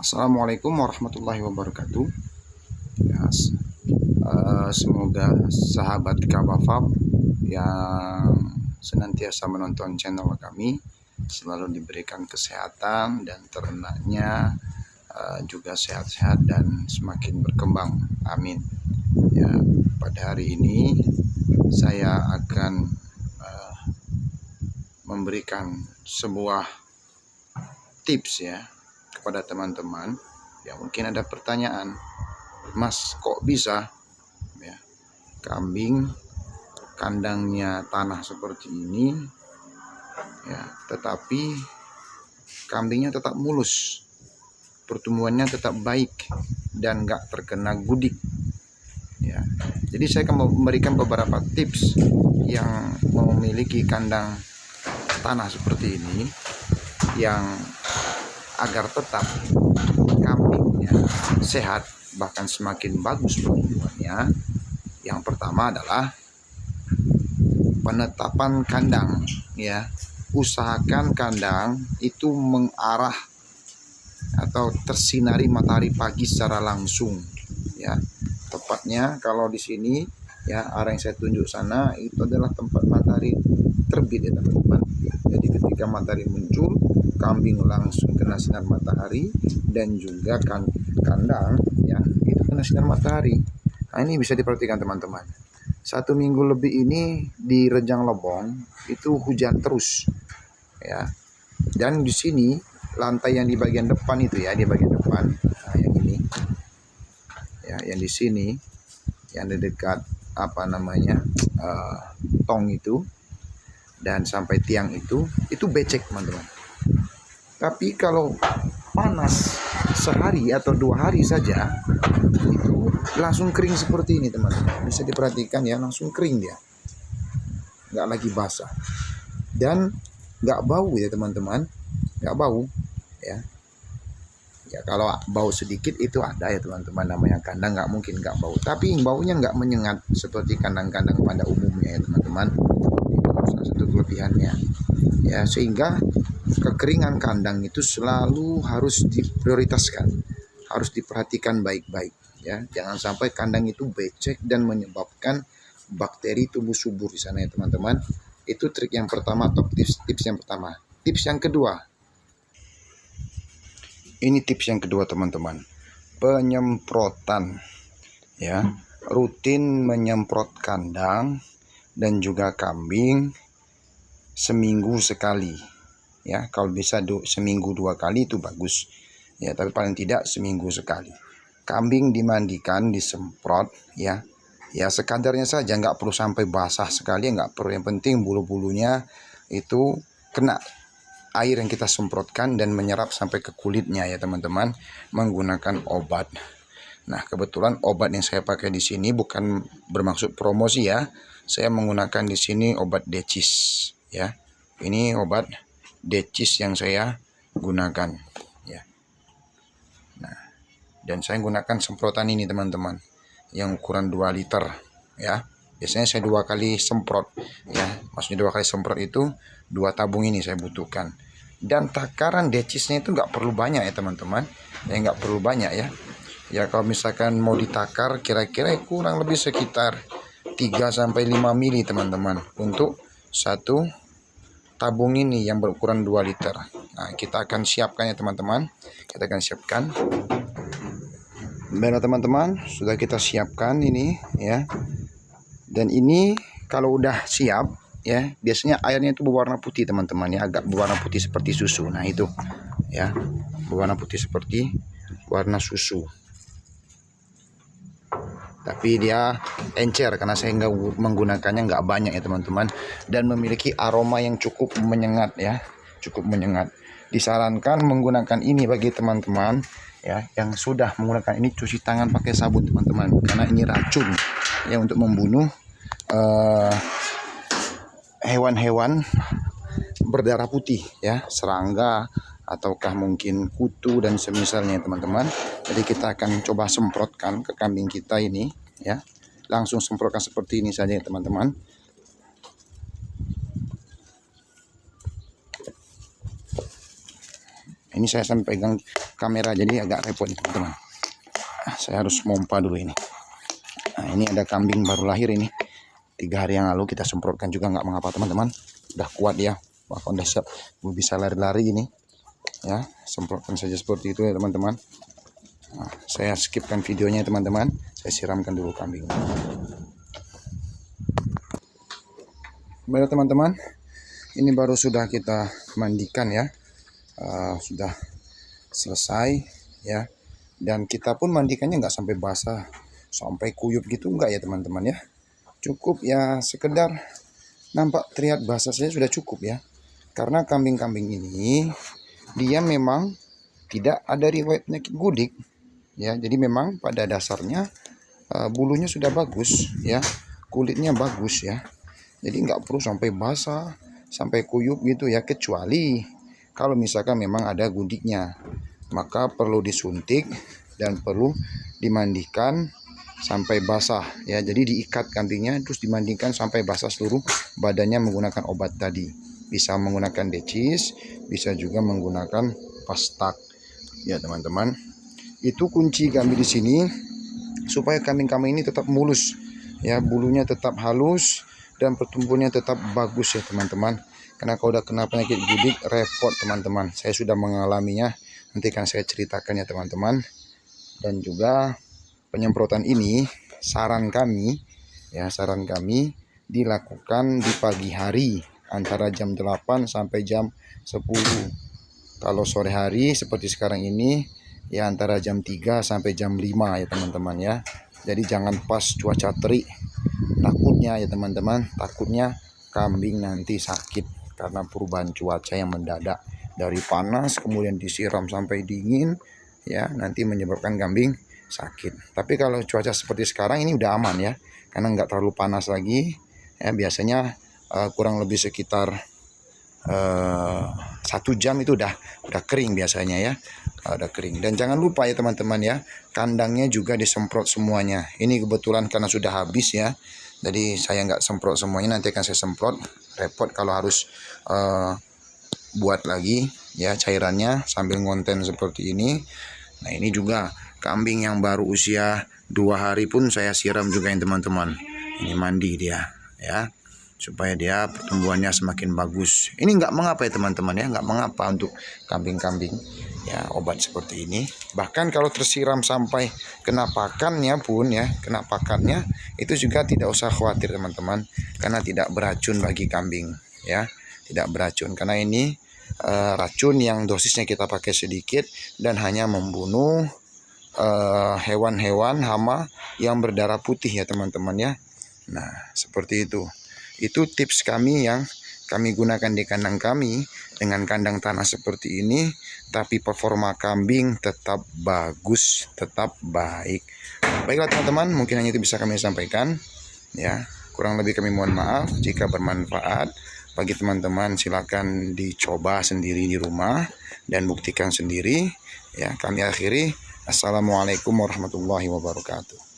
Assalamualaikum warahmatullahi wabarakatuh. Ya, semoga sahabat Kabafab yang senantiasa menonton channel kami selalu diberikan kesehatan dan ternaknya juga sehat-sehat dan semakin berkembang. Amin. Ya, pada hari ini saya akan memberikan sebuah tips ya kepada teman-teman yang mungkin ada pertanyaan, Mas, kok bisa ya kambing kandangnya tanah seperti ini ya, tetapi kambingnya tetap mulus, pertumbuhannya tetap baik dan nggak terkena gudik ya. Jadi saya akan memberikan beberapa tips yang memiliki kandang tanah seperti ini yang agar tetap kambingnya sehat bahkan semakin bagus pertumbuhannya. Yang pertama adalah penetapan kandang ya. Usahakan kandang itu mengarah atau tersinari matahari pagi secara langsung ya. Tepatnya kalau di sini ya, arah yang saya tunjuk sana itu adalah tempat matahari terbit ya teman-teman. Jadi ketika matahari muncul, kambing langsung kena sinar matahari dan juga kandang ya itu kena sinar matahari. Nah, ini bisa diperhatikan teman-teman. 1 minggu lebih ini di Rejang Lebong itu hujan terus ya. Dan di sini lantai yang di bagian depan itu ya, di bagian depan, nah yang ini ya, yang di sini yang di dekat tong itu dan sampai tiang itu becek teman-teman. Tapi kalau panas sehari atau 2 hari saja itu langsung kering seperti ini teman-teman. Bisa diperhatikan ya, langsung kering dia, nggak lagi basah dan nggak bau ya teman-teman, nggak bau ya. Ya kalau bau sedikit itu ada ya teman-teman, namanya kandang nggak mungkin nggak bau, tapi baunya nggak menyengat seperti kandang-kandang pada umumnya ya teman-teman. Itu salah satu kelebihannya ya, sehingga kekeringan kandang itu selalu harus diprioritaskan, harus diperhatikan baik-baik ya. Jangan sampai kandang itu becek dan menyebabkan bakteri tumbuh subur di sana ya teman-teman. Itu trik yang pertama atau tips yang pertama. Tips yang kedua, ini tips yang kedua teman-teman, penyemprotan ya. Rutin menyemprot kandang dan juga kambing seminggu sekali ya. Kalau bisa seminggu 2 kali itu bagus ya, tapi paling tidak seminggu sekali. Kambing dimandikan, disemprot ya, ya sekadarnya saja, nggak perlu sampai basah sekali, nggak perlu. Yang penting bulu-bulunya itu kena air yang kita semprotkan dan menyerap sampai ke kulitnya ya teman-teman, menggunakan obat. Nah, kebetulan obat yang saya pakai di sini bukan bermaksud promosi ya. Saya menggunakan di sini obat Decis ya. Ini obat Decis yang saya gunakan ya. Nah, dan saya gunakan semprotan ini teman-teman, yang ukuran 2 liter ya. Biasanya saya 2 kali semprot ya. Maksudnya 2 kali semprot itu 2 tabung ini saya butuhkan. Dan takaran decisnya itu nggak perlu banyak ya teman-teman. Ya nggak perlu banyak ya. Ya kalau misalkan mau ditakar kira-kira kurang lebih sekitar 3-5 mili teman-teman untuk satu tabung ini yang berukuran 2 liter. Nah, kita akan siapkan ya teman-teman. Kita akan siapkan. Baiklah teman-teman, sudah kita siapkan ini ya. Dan ini kalau udah siap ya, biasanya airnya itu berwarna putih teman-teman ya, agak berwarna putih seperti susu. Nah itu ya, berwarna putih seperti warna susu. Tapi dia encer karena saya nggak menggunakannya nggak banyak ya teman-teman, dan memiliki aroma yang cukup menyengat ya, cukup menyengat. Disarankan menggunakan ini bagi teman-teman ya yang sudah menggunakan ini, cuci tangan pakai sabun teman-teman, karena ini racun ya, untuk membunuh hewan-hewan berdarah putih ya, serangga ataukah mungkin kutu dan semisalnya teman-teman. Jadi kita akan coba semprotkan ke kambing kita ini ya, langsung semprotkan seperti ini saja ya teman-teman. Ini saya sampai pegang kamera jadi agak repot nih teman-teman. Saya harus mompa dulu ini. Nah, ini ada kambing baru lahir ini. 3 hari yang lalu kita semprotkan juga, nggak mengapa teman-teman. Udah kuat ya, bahkan udah siap bisa lari-lari ini. Ya, semprotkan saja seperti itu ya teman-teman. Nah, saya skipkan videonya teman-teman. Saya siramkan dulu kambing. Baiklah teman-teman, ini baru sudah kita mandikan ya. Sudah selesai ya. Dan kita pun mandikannya nggak sampai basah, sampai kuyup gitu enggak ya teman-teman ya. Cukup ya sekedar nampak terlihat basah saja sudah cukup ya. Karena kambing-kambing ini dia memang tidak ada riwayat penyakit gudik ya. Jadi memang pada dasarnya bulunya sudah bagus ya, kulitnya bagus ya. Jadi nggak perlu sampai basah, sampai kuyup gitu ya. Kecuali kalau misalkan memang ada gudiknya, maka perlu disuntik dan perlu dimandikan sampai basah ya. Jadi diikat kambingnya terus dimandikan sampai basah seluruh badannya menggunakan obat tadi. Bisa menggunakan decis, bisa juga menggunakan pastak ya teman-teman. Itu kunci kami di sini supaya kambing-kambing ini tetap mulus ya, bulunya tetap halus dan pertumbuhannya tetap bagus ya teman-teman. Karena kalau udah kena penyakit gudik repot teman-teman. Saya sudah mengalaminya, nanti akan saya ceritakan ya teman-teman. Dan juga penyemprotan ini saran kami dilakukan di pagi hari antara jam 8 sampai jam 10. Kalau sore hari seperti sekarang ini ya antara jam 3 sampai jam 5 ya teman-teman ya. Jadi jangan pas cuaca terik. Takutnya ya teman-teman, takutnya kambing nanti sakit karena perubahan cuaca yang mendadak, dari panas kemudian disiram sampai dingin ya, nanti menyebabkan kambing sakit. Tapi kalau cuaca seperti sekarang ini udah aman ya, karena nggak terlalu panas lagi ya. Biasanya kurang lebih sekitar 1 jam itu udah kering biasanya ya, udah kering. Dan jangan lupa ya teman-teman ya, kandangnya juga disemprot semuanya. Ini kebetulan karena sudah habis ya, jadi saya nggak semprot semuanya, nanti akan saya semprot. Repot kalau harus buat lagi ya cairannya sambil ngonten seperti ini. Nah ini juga kambing yang baru usia 2 hari pun saya siram juga ya teman-teman. Ini mandi dia ya, supaya dia pertumbuhannya semakin bagus. Ini nggak mengapa ya teman-teman ya, nggak mengapa untuk kambing-kambing ya obat seperti ini. Bahkan kalau tersiram sampai kena pakannya pun ya, kena pakannya itu juga tidak usah khawatir teman-teman, karena tidak beracun bagi kambing ya, tidak beracun. Karena ini racun yang dosisnya kita pakai sedikit dan hanya membunuh hewan-hewan hama yang berdarah putih ya teman-teman ya. Nah seperti itu. Itu tips kami yang kami gunakan di kandang kami dengan kandang tanah seperti ini, tapi performa kambing tetap bagus, tetap baik. Baiklah teman-teman, mungkin hanya itu bisa kami sampaikan ya. Kurang lebih kami mohon maaf. Jika bermanfaat bagi teman-teman, silakan dicoba sendiri di rumah dan buktikan sendiri ya. Kami akhiri. Assalamualaikum warahmatullahi wabarakatuh.